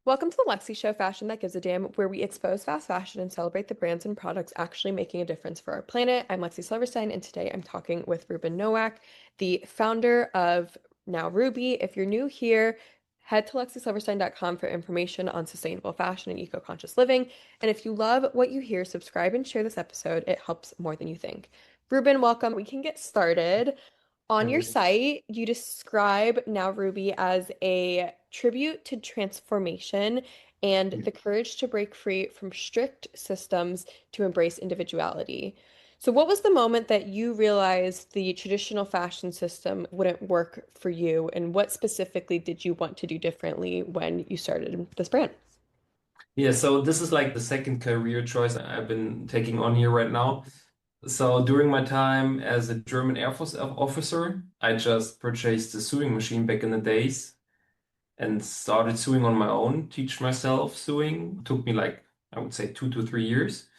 Welcome to the Lexy Show, Fashion That Gives a Damn, where we expose fast fashion and celebrate the brands and products actually making a difference for our planet. I'm Lexy Silverstein, and today I'm talking with Ruben Nowak, the founder of Nowrubi. If you're new here, head to LexySilverstein.com for information on sustainable fashion and eco-conscious living. And if you love what you hear, subscribe and share this episode. It helps more than you think. Ruben, welcome. We can get started. On your Mhm. site, you describe Nowrubi as a tribute to transformation and the courage to break free from strict systems to embrace individuality. So, what was the moment that you realized the traditional fashion system wouldn't work for you, and what specifically did you want to do differently when you started this brand? Yeah, so this is like the second career choice I've been taking on here right now. So during my time as a German Air Force officer, I just purchased a sewing machine back in the days and started sewing on my own, teach myself sewing. Took me like, I would say 2 to 3 years.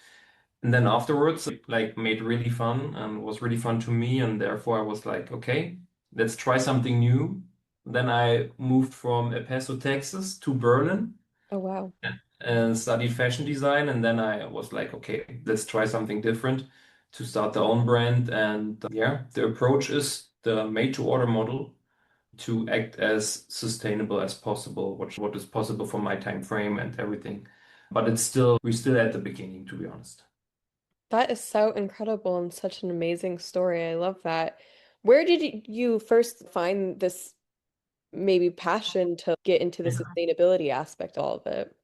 And then afterwards, like made really fun and was really fun to me. And therefore I was like, okay, let's try something new. Then I moved from El Paso, Texas to Berlin Oh, wow. and studied fashion design. And then I was like, okay, let's try something different to start the own brand. And yeah, the approach is the made to order model to act as sustainable as possible, what is possible for my time frame and everything. But we're still at the beginning, to be honest. That is so incredible and such an amazing story. I love that. Where did you first find this maybe passion to get into the sustainability aspect of all of it?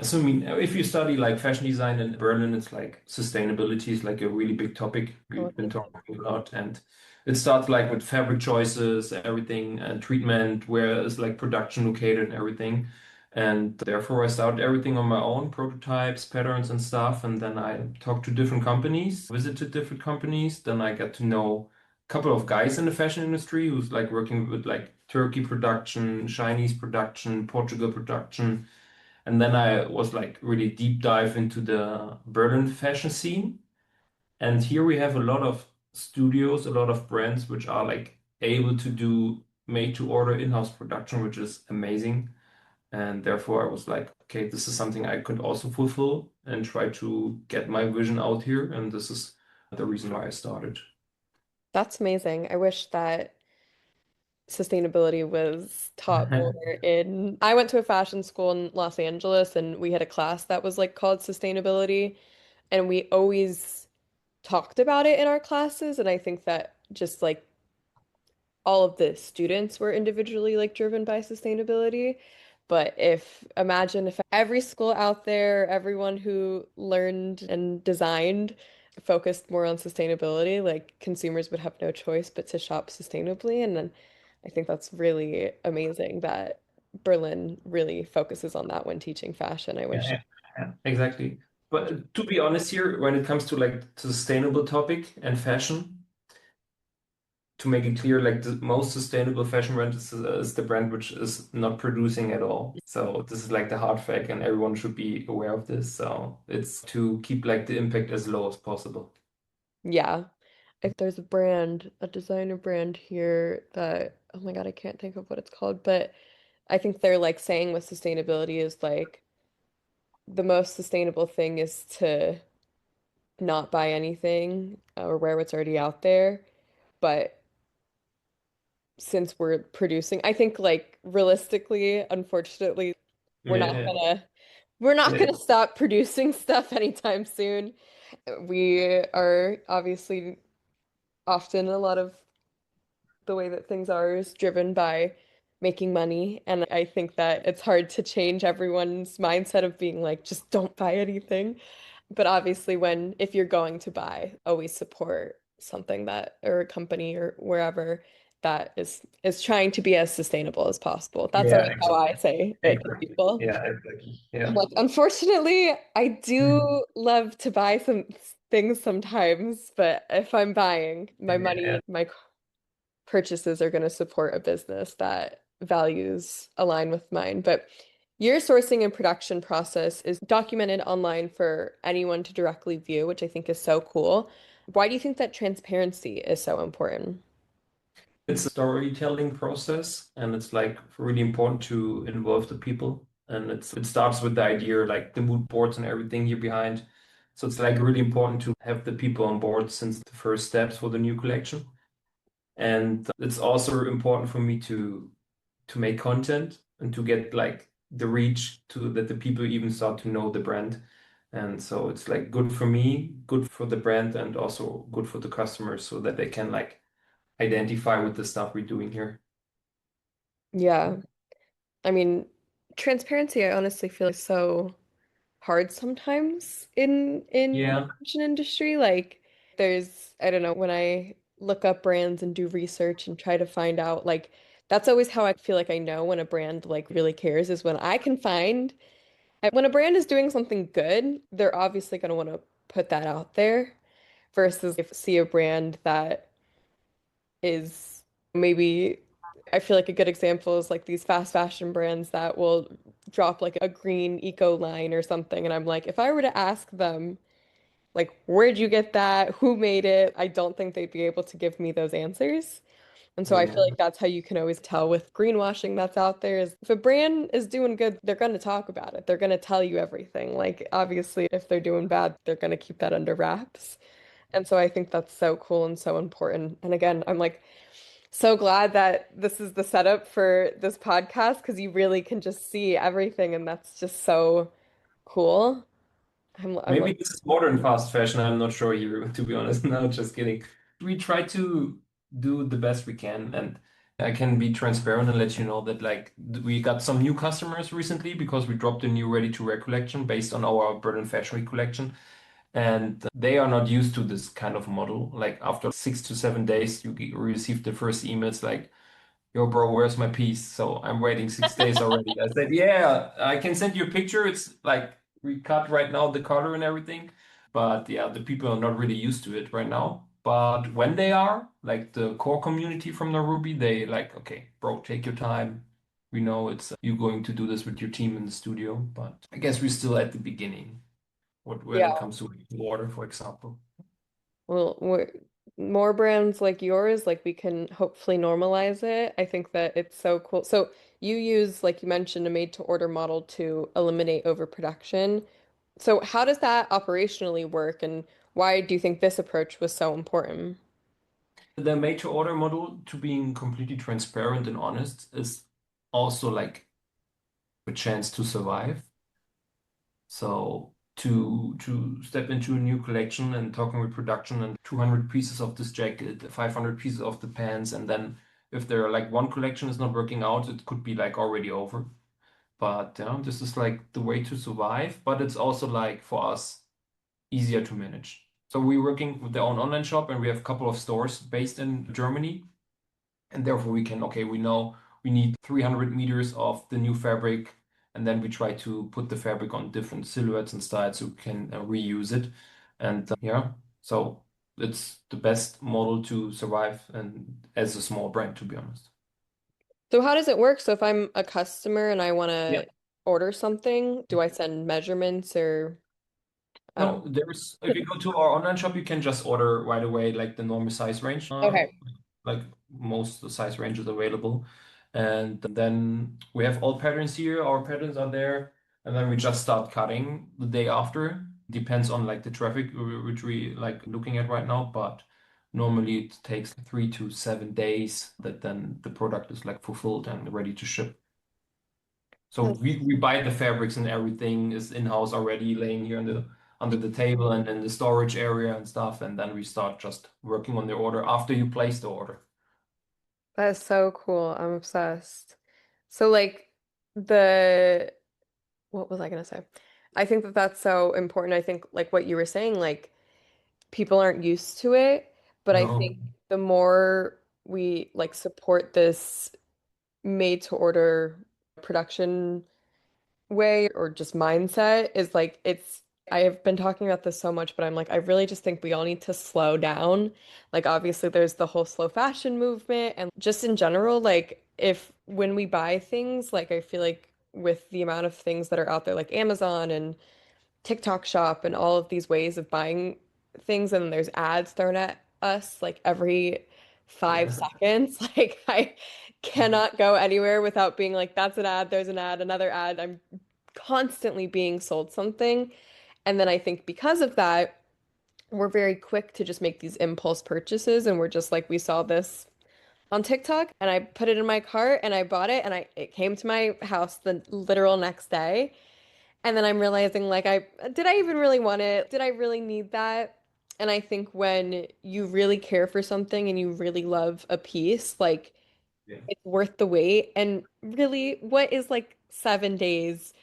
So, I mean, if you study like fashion design in Berlin, it's like sustainability is like a really big topic. Oh, We've been amazing. talking a lot, and it starts like with fabric choices, everything, and treatment, where is like production located and everything. And therefore, I started everything on my own, prototypes, patterns, and stuff. And then I talked to different companies, visited different companies. Then I got to know a couple of guys in the fashion industry who's like working with like Turkey production, Chinese production, Portugal production. And then I was like really deep dive into the Berlin fashion scene. And here we have a lot of studios, a lot of brands which are like able to do made to order in-house production, which is amazing. And therefore I was like, okay, this is something I could also fulfill and try to get my vision out here. And this is the reason why I started. That's amazing. I wish that sustainability was taught more in I went to a fashion school in Los Angeles and we had a class that was like called sustainability and we always talked about it in our classes and I think that just like all of the students were individually like driven by sustainability. But if imagine if every school out there, everyone who learned and designed focused more on sustainability, like consumers would have no choice but to shop sustainably. And then I think that's really amazing that Berlin really focuses on that when teaching fashion. I Yeah, wish. yeah, exactly. But to be honest here, when it comes to like sustainable topic and fashion, to make it clear, like the most sustainable fashion brand is the brand which is not producing at all. So this is like the hard fact, and everyone should be aware of this. So it's to keep like the impact as low as possible. Yeah. If there's a brand, a designer brand here that, oh my God, I can't think of what it's called, but I think they're like saying with sustainability is like the most sustainable thing is to not buy anything or wear what's already out there. But since we're producing, I think like realistically, unfortunately, we're not Yeah, gonna we're not yeah, gonna stop producing stuff anytime soon. We are obviously often a lot of the way that things are is driven by making money. And I think that it's hard to change everyone's mindset of being like, just don't buy anything. But obviously, if you're going to buy, always support something that, or a company or wherever that is trying to be as sustainable as possible. That's yeah, always how I say it to exactly. people. Yeah, exactly. I'm Yeah. like, unfortunately, I Mhm. do love to buy some things sometimes, but if I'm buying, my Yeah. money, my purchases are going to support a business that values align with mine. But your sourcing and production process is documented online for anyone to directly view, which I think is so cool. Why do you think that transparency is so important? It's a storytelling process, and it's like really important to involve the people. And it starts with the idea, like the mood boards and everything here behind. So it's like really important to have the people on board since the first steps for the new collection. And it's also important for me to make content and to get like the reach to that the people even start to know the brand. And so it's like good for me, good for the brand, and also good for the customers so that they can like identify with the stuff we're doing here. Yeah. I mean, transparency, I honestly feel is so hard sometimes in the Yeah. fashion industry. Like there's, I don't know, when I look up brands and do research and try to find out, like that's always how I feel like I know when a brand like really cares is when I can find when a brand is doing something good, they're obviously going to want to put that out there versus if see a brand that is maybe I feel like a good example is like these fast fashion brands that will drop like a green eco line or something. And I'm like, if I were to ask them, like, where'd you get that? Who made it? I don't think they'd be able to give me those answers. And so I feel Yeah. like that's how you can always tell with greenwashing that's out there is if a brand is doing good, they're going to talk about it. They're going to tell you everything. Like, obviously, if they're doing bad, they're going to keep that under wraps. And so I think that's so cool and so important. And again, I'm like, so glad that this is the setup for this podcast because you really can just see everything, and that's just so cool. I'm Maybe like, this is modern fast fashion. I'm not sure here, to be honest. No, just kidding. We try to do the best we can, and I can be transparent and let you know that like we got some new customers recently because we dropped a new ready-to-wear collection based on our Berlin Fashion Week collection, and they are not used to this kind of model. Like after 6 to 7 days, you receive the first emails like, yo, bro, where's my piece? So I'm waiting 6 days already. I said, yeah, I can send you a picture. It's like we cut right now the color and everything. But yeah, the people are not really used to it right now. But when they are, like the core community from Nowrubi, they like, okay, bro, take your time. We know it's you going to do this with your team in the studio, but I guess we're still at the beginning. What when it yeah. comes to water, for example. Well, more brands like yours, like we can hopefully normalize it. I think that it's so cool. So you use, like you mentioned, a made-to-order model to eliminate overproduction. So how does that operationally work, and why do you think this approach was so important? The made to order model, to being completely transparent and honest, is also like a chance to survive. So to step into a new collection and talking with production and 200 pieces of this jacket, 500 pieces of the pants, and then if there are like one collection is not working out, it could be like already over. But this is like the way to survive, but it's also like for us easier to manage. So we're working with their own online shop and we have a couple of stores based in Germany. And therefore we can, okay, we know we need 300 meters of the new fabric, and then we try to put the fabric on different silhouettes and styles so we can reuse it. And yeah, so it's the best model to survive and as a small brand, to be honest. So how does it work? So if I'm a customer and I want Yeah. to order something, do I send measurements or I don't No, there's know. if you go to our online shop, you can just order right away, like the normal size range. Okay. Like most of the size ranges available. And then we have all patterns here. Our patterns are there, and then we just start cutting the day after. Depends on like the traffic which we like looking at right now, but normally it takes 3 to 7 days that then the product is like fulfilled and ready to ship. So That's we buy the fabrics and everything is in-house already laying here under the table and in the storage area and stuff, and then we start just working on the order after you place the order. that is so cool. I'm obsessed. So like the what was I gonna say? I think that that's so important. I think like what you were saying, like people aren't used to it, but I No. think the more we like support this made to order production way or just mindset is like it's I have been talking about this so much, but I'm like I really just think we all need to slow down. Like obviously there's the whole slow fashion movement and just in general, like if when we buy things, like I feel like with the amount of things that are out there like Amazon and TikTok shop and all of these ways of buying things and there's ads thrown at us like every 5 Yeah. seconds. Like I cannot go anywhere without being like, that's an ad, there's an ad, another ad. I'm constantly being sold something. And then I think because of that, we're very quick to just make these impulse purchases and we're just like, we saw this on TikTok and I put it in my cart and I bought it and it came to my house the literal next day. And then I'm realizing like did I even really want it? Did I really need that? And I think when you really care for something and you really love a piece, like Yeah. it's worth the wait. And really, what is like 7 days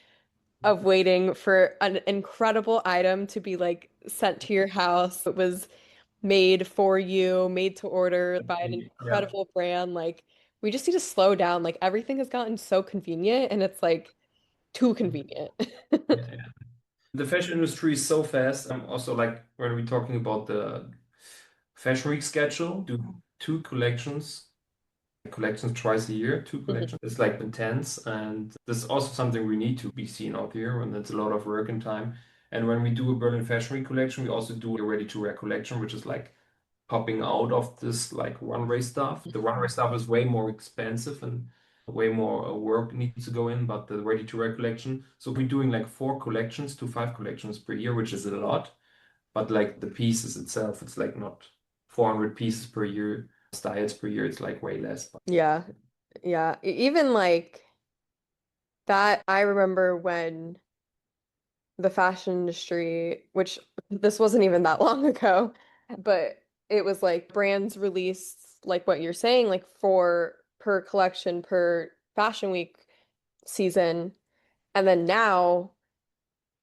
of waiting for an incredible item to be like sent to your house? It was made for you, made to order by an Yeah. incredible brand. Like we just need to slow down. Like everything has gotten so convenient and it's like too convenient. Yeah. Yeah. The fashion industry is so fast. I'm also like when we're talking about the Fashion Week schedule, do two collections twice a year, two Mhm. collections. It's like intense, and this is also something we need to be seen out here, and it's a lot of work and time. And when we do a Berlin Fashion Week collection, we also do a ready-to-wear collection, which is like popping out of this like runway stuff. The runway stuff is way more expensive and way more work needs to go in, but the ready-to-wear collection. So we're doing like 4 collections to 5 collections per year, which is a lot. But like the pieces itself, it's like not 400 pieces per year, styles per year. It's like way less. Yeah. Yeah. Even like that, I remember when the fashion industry, which this wasn't even that long ago, but it was like brands released like what you're saying, like four per collection per fashion week season. And then now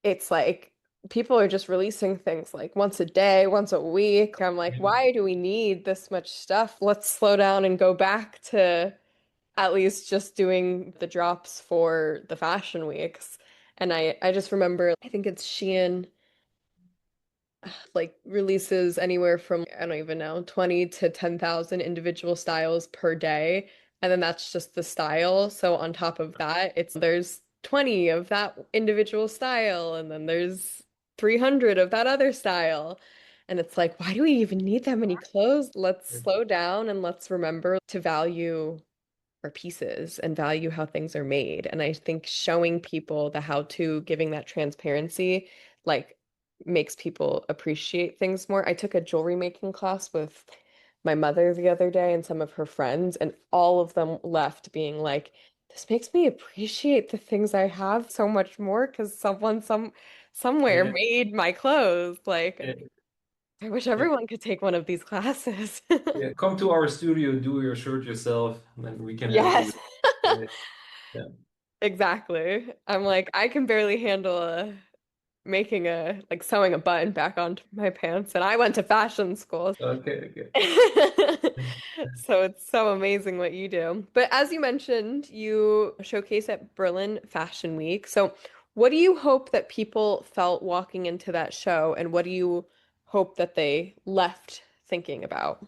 it's like people are just releasing things like once a day, once a week. I'm like, Yeah. why do we need this much stuff? Let's slow down and go back to at least just doing the drops for the fashion weeks. And I just remember, I think it's Shein like releases anywhere from, I don't even know, 20 to 10,000 individual styles per day. And then that's just the style. So on top of that, there's 20 of that individual style, and then there's 300 of that other style. And it's like, why do we even need that many clothes? Let's slow down and let's remember to value our pieces and value how things are made. And I think showing people the how to, giving that transparency, like makes people appreciate things more. I took a jewelry making class with my mother the other day and some of her friends, and all of them left being like, this makes me appreciate the things I have so much more because somewhere Yeah. made my clothes. Like, Yeah. I wish Yeah. everyone could take one of these classes. Yeah. Come to our studio, do your shirt yourself, and then we can help you Yes. with it. Yeah. Exactly. I'm like, I can barely handle making like sewing a button back onto my pants, and I went to fashion school. Okay. Okay. So it's so amazing what you do. But as you mentioned, you showcase at Berlin Fashion Week. So what do you hope that people felt walking into that show, and what do you hope that they left thinking about?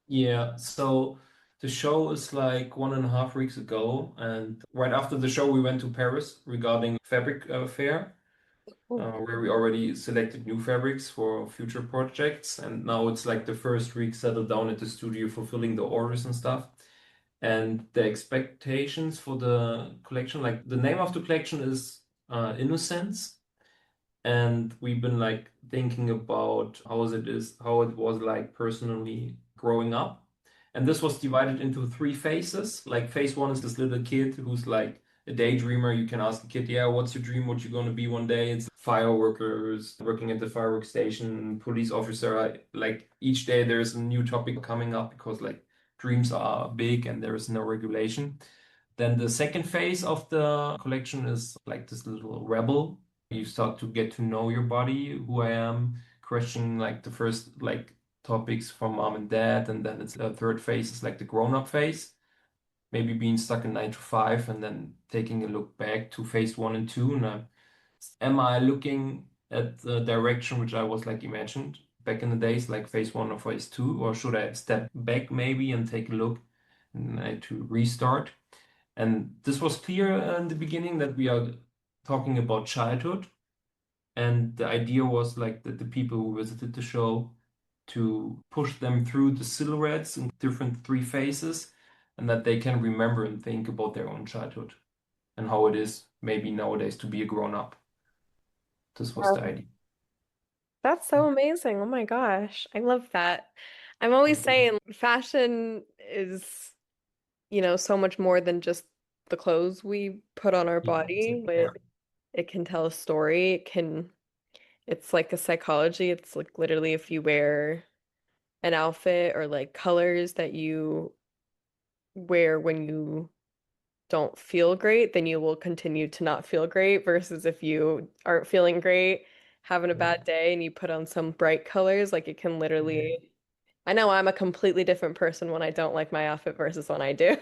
Yeah. So the show is like 1.5 weeks ago, and right after the show, we went to Paris regarding fabric fair. Oh, Where we already selected new fabrics for future projects. And now it's like the first week settled down at the studio, fulfilling the orders and stuff. And the expectations for the collection, like the name of the collection is Innocence. And we've been like thinking about how it was like personally growing up. And this was divided into 3 phases. Like phase one is this little kid who's like a daydreamer. You can ask a kid, yeah, what's your dream? What you gonna be one day? It's fireworkers, working at the fireworks station, police officer. Like each day there's a new topic coming up because like dreams are big and there is no regulation. Then the second phase of the collection is like this little rebel. You start to get to know your body, who I am, questioning like the first like topics from mom and dad, and then it's the third phase is like the grown-up phase, maybe being stuck in 9 to 5, and then taking a look back to phase one and two. And am I looking at the direction which I was like imagined back in the days, like phase one or phase two, or should I step back maybe and take a look and to restart? And this was clear in the beginning that we are talking about childhood. And the idea was like that the people who visited the show to push them through the silhouettes in different three phases, and that they can remember and think about their own childhood and how it is maybe nowadays to be a grown up. This was the Wow. idea. That's so amazing. Oh my gosh. I love that. I'm always Thank you. saying fashion is, so much more than just the clothes we put on our Yeah, body, yeah, but it can tell a story. It's like a psychology. It's like literally if you wear an outfit or like colors that you wear when you don't feel great, then you will continue to not feel great versus if you aren't feeling great, having a yeah, bad day and you put on some bright colors, like it can yeah, literally I know I'm a completely different person when I don't like my outfit versus when I do.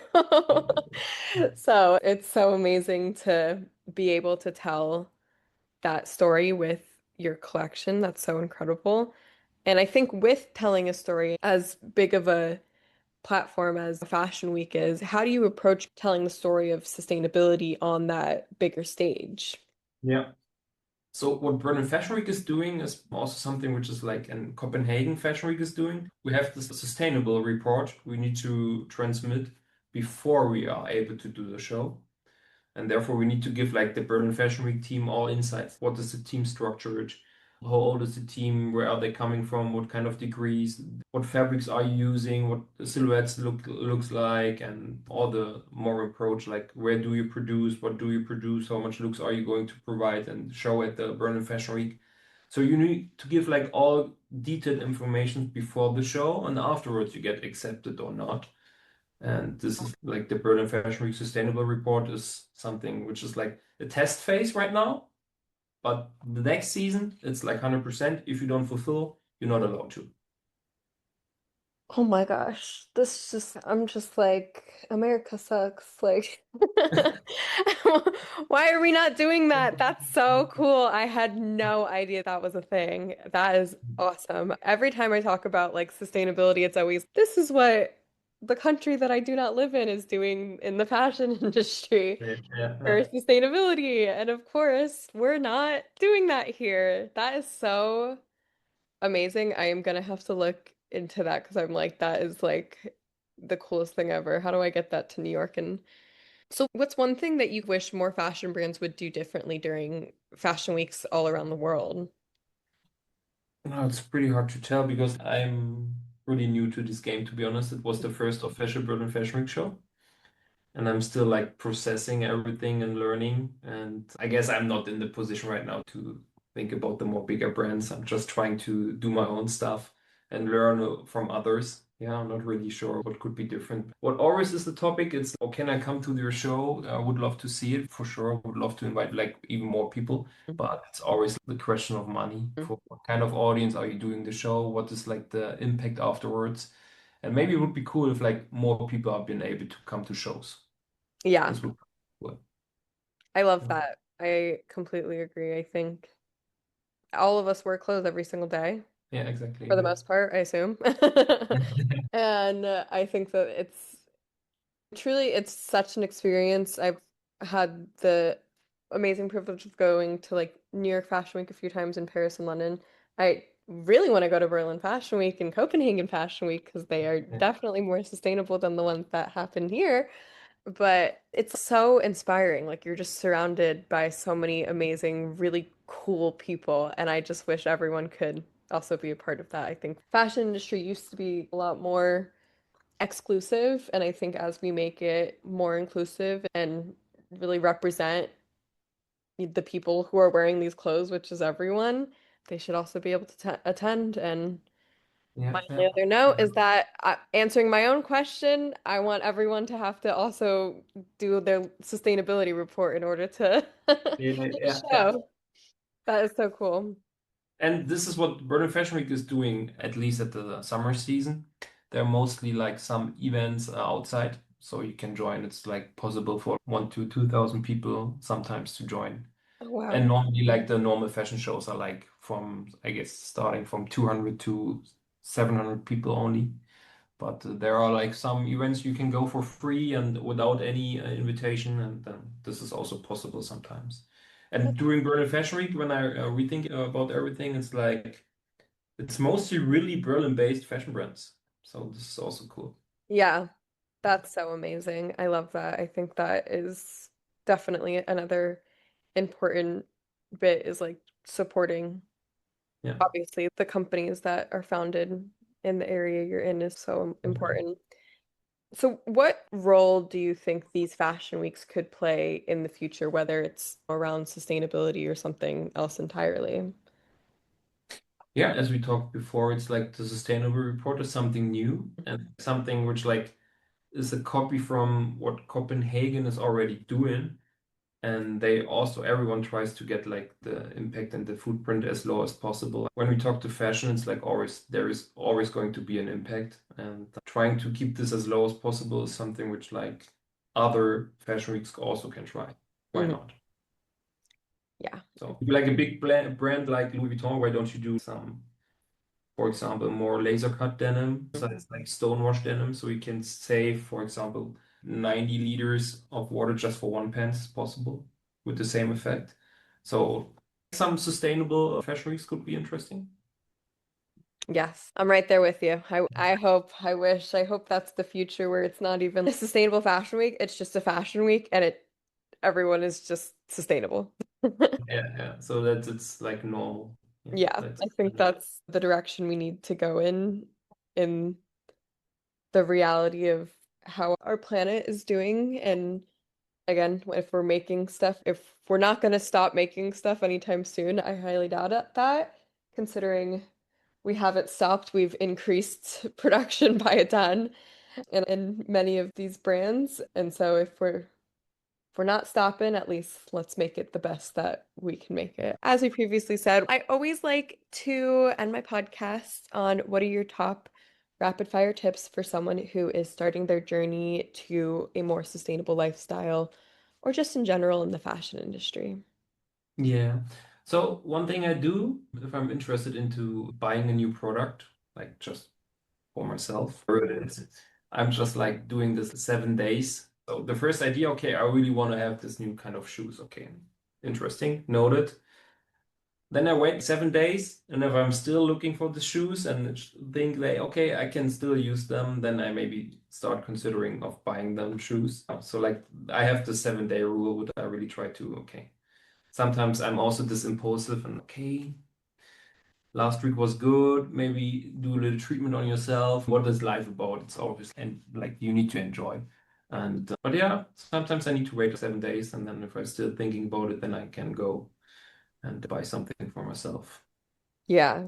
So it's so amazing to be able to tell that story with your collection. That's so incredible. And I think with telling a story as big of a platform as Fashion Week is, how do you approach telling the story of sustainability on that bigger stage? yeah. So what Berlin Fashion Week is doing is also something which is like in Copenhagen Fashion Week is doing. We have this sustainable report we need to transmit before we are able to do the show. And therefore, we need to give like the Berlin Fashion Week team all insights. What is the team structure? How old is the team? Where are they coming from? What kind of degrees? What fabrics are you using? What the silhouettes looks like? And all the more approach, like where do you produce? What do you produce? How much looks are you going to provide and show at the Berlin Fashion Week? So you need to give like all detailed information before the show, and afterwards you get accepted or not. And this is like the Berlin Fashion Week Sustainable Report is something which is like a test phase right now. But the next season, it's like 100%. If you don't fulfill, you're not allowed to. Oh my gosh, I'm just like, America sucks. Like, why are we not doing that? That's so cool. I had no idea that was a thing. That is awesome. Every time I talk about like sustainability, it's always, this is what the country that I do not live in is doing in the fashion industry Yeah, yeah, for yeah. sustainability. And of course, we're not doing that here. That is so amazing. I am gonna have to look into that because I'm like, that is like the coolest thing ever. How do I get that to New York? And so, what's one thing that you wish more fashion brands would do differently during fashion weeks all around the world? No, it's pretty hard to tell because I'm really new to this game, to be honest. It was the first official Berlin Fashion Week show. And I'm still like processing everything and learning. And I guess I'm not in the position right now to think about the more bigger brands. I'm just trying to do my own stuff and learn from others. Yeah, I'm not really sure what could be different. What always is the topic, it's, oh, can I come to your show? I would love to see it for sure. I would love to invite like even more people, but it's always the question of money. Mhm. For what kind of audience are you doing the show? What is like the impact afterwards? And maybe it would be cool if like more people have been able to come to shows. Yeah, This would be cool. I love Yeah, that. I completely agree. I think all of us wear clothes every single day, yeah, exactly. for the Yeah. most part, I assume. And I think that it's such an experience. I've had the amazing privilege of going to like New York Fashion Week a few times in Paris and London. I really want to go to Berlin Fashion Week and Copenhagen Fashion Week because they are Yeah, definitely more sustainable than the ones that happen here. But it's so inspiring. Like you're just surrounded by so many amazing, really cool people. And I just wish everyone could also be a part of that. I think fashion industry used to be a lot more exclusive, and I think as we make it more inclusive and really represent the people who are wearing these clothes, which is everyone, they should also be able to attend. And yeah, my yeah. only other note is that answering my own question, I want everyone to have to also do their sustainability report in order to Yeah, yeah, yeah. show. That is so cool. And this is what Berlin Fashion Week is doing, at least at the summer season. There are mostly like some events outside, so you can join. It's like possible for 1 to 2,000 people sometimes to join. Oh, And wow. normally, like the normal fashion shows are like from, I guess, starting from 200 to 700 people only. But there are like some events you can go for free and without any invitation, and then this is also possible sometimes. And during Berlin Fashion Week, when I rethink about everything, it's like It's mostly really Berlin-based fashion brands. So this is also cool. Yeah, that's so amazing. I love that. I think that is definitely another important bit is like supporting Yeah. obviously the companies that are founded in the area you're in is so Mhm. important. So what role do you think these fashion weeks could play in the future, whether it's around sustainability or something else entirely? Yeah, as we talked before, it's like the sustainable report is something new and something which like is a copy from what Copenhagen is already doing. And they also, everyone tries to get like the impact and the footprint as low as possible. When we talk to fashion, it's like always, there is always going to be an impact. And trying to keep this as low as possible is something which like other fashion weeks also can try. Why Mhm. not? Yeah. So, if you like a big brand like Louis Vuitton, why don't you do some, for example, more laser cut denim? So it's like stonewash denim. So you can save, for example, 90 liters of water just for one pants possible with the same effect. So some sustainable fashion weeks could be interesting. Yes, I'm right there with you. I hope, I wish, I hope that's the future where it's not even a sustainable fashion week. It's just a fashion week and it everyone is just sustainable. Yeah, yeah. So that it's like normal. Yeah, Yeah, that's I think that's the direction we need to go in the reality of how our planet is doing. And again, if we're making stuff, if we're not going to stop making stuff anytime soon, I highly doubt that, considering we haven't stopped, we've increased production by a ton in many of these brands. And so if we're not stopping, at least let's make it the best that we can make it. As we previously said, I always like to end my podcast on what are your top rapid fire tips for someone who is starting their journey to a more sustainable lifestyle or just in general in the fashion industry. yeah. So one thing I do if I'm interested into buying a new product, like just for myself. I'm just like doing this 7 days. So the first idea, okay, I really want to have this new kind of shoes. Okay, interesting, noted. Then I wait 7 days, and if I'm still looking for the shoes and think like, okay, I can still use them, then I maybe start considering of buying them shoes. So like I have the 7 day rule, which I really try to, okay. Sometimes I'm also this impulsive and okay, last week was good. Maybe do a little treatment on yourself. What is life about? It's always and like you need to enjoy. And but yeah, sometimes I need to wait 7 days, and then if I'm still thinking about it, then I can go and buy something for myself. Yeah,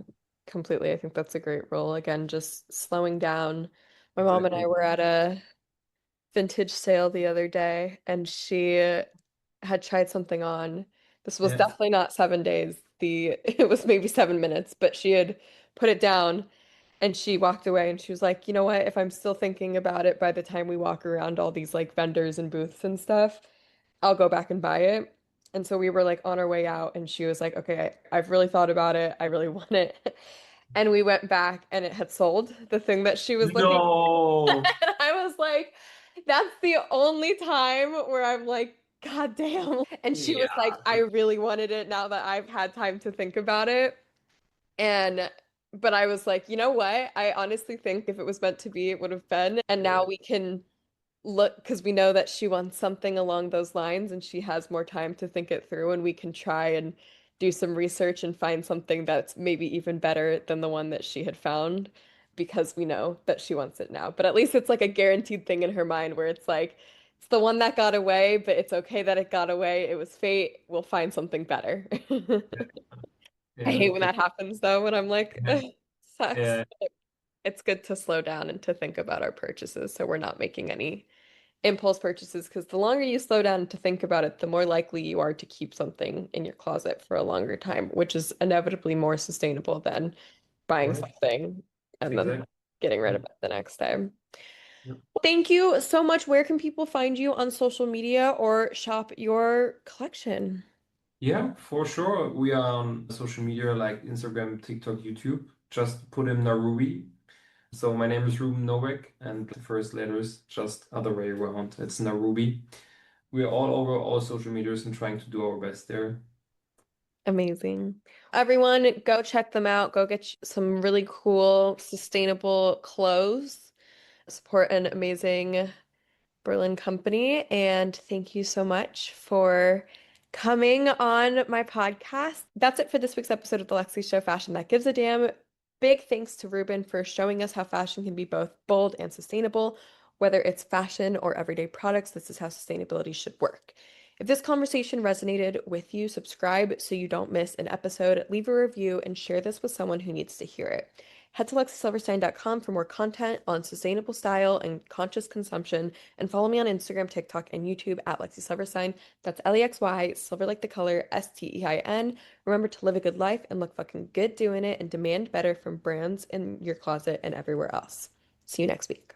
completely. I think that's a great role. Again, just slowing down. My mom and I Exactly. were at a vintage sale the other day and she had tried something on. This was Yeah. definitely not 7 days. It was maybe 7 minutes, but she had put it down and she walked away and she was like, you know what? If I'm still thinking about it by the time we walk around all these like vendors and booths and stuff, I'll go back and buy it. And so we were like on our way out and she was like, okay, I've really thought about it. I really want it. And we went back and it had sold the thing that she was looking. No. And I was like, that's the only time where I'm like, God damn. And she was like, Yeah. I really wanted it now that I've had time to think about it. And, but I was like, you know what? I honestly think if it was meant to be, it would have been. And now we can look, because we know that she wants something along those lines and she has more time to think it through, and we can try and do some research and find something that's maybe even better than the one that she had found because we know that she wants it now. But at least it's like a guaranteed thing in her mind where it's like, it's the one that got away, but it's okay that it got away. It was fate. We'll find something better. I Yeah. hate when that happens though, when I'm like, Yeah. "Ugh, sucks." Yeah. It's good to slow down and to think about our purchases so we're not making any impulse purchases because the longer you slow down to think about it, the more likely you are to keep something in your closet for a longer time, which is inevitably more sustainable than buying Right. something and then Exactly. getting rid Yeah. of it the next day. Yeah. Thank you so much. Where can people find you on social media or shop your collection? Yeah, for sure. We are on social media like Instagram, TikTok, YouTube. Just put in Nowrubi. So my name is Ruben Nowak, and the first letters just other way around. It's Nowrubi. We are all over all social medias and trying to do our best there. Amazing. Everyone, go check them out. Go get some really cool, sustainable clothes. Support an amazing Berlin company. And thank you so much for coming on my podcast. That's it for this week's episode of the Lexi Show Fashion That Gives a Damn. Big thanks to Ruben for showing us how fashion can be both bold and sustainable. Whether it's fashion or everyday products, this is how sustainability should work. If this conversation resonated with you, subscribe so you don't miss an episode, leave a review, and share this with someone who needs to hear it. Head to LexiSilverstein.com for more content on sustainable style and conscious consumption, and follow me on Instagram, TikTok, and YouTube at Lexi Silverstein. That's Lexy, silver like the color, Stein. Remember to live a good life and look fucking good doing it, and demand better from brands in your closet and everywhere else. See you next week.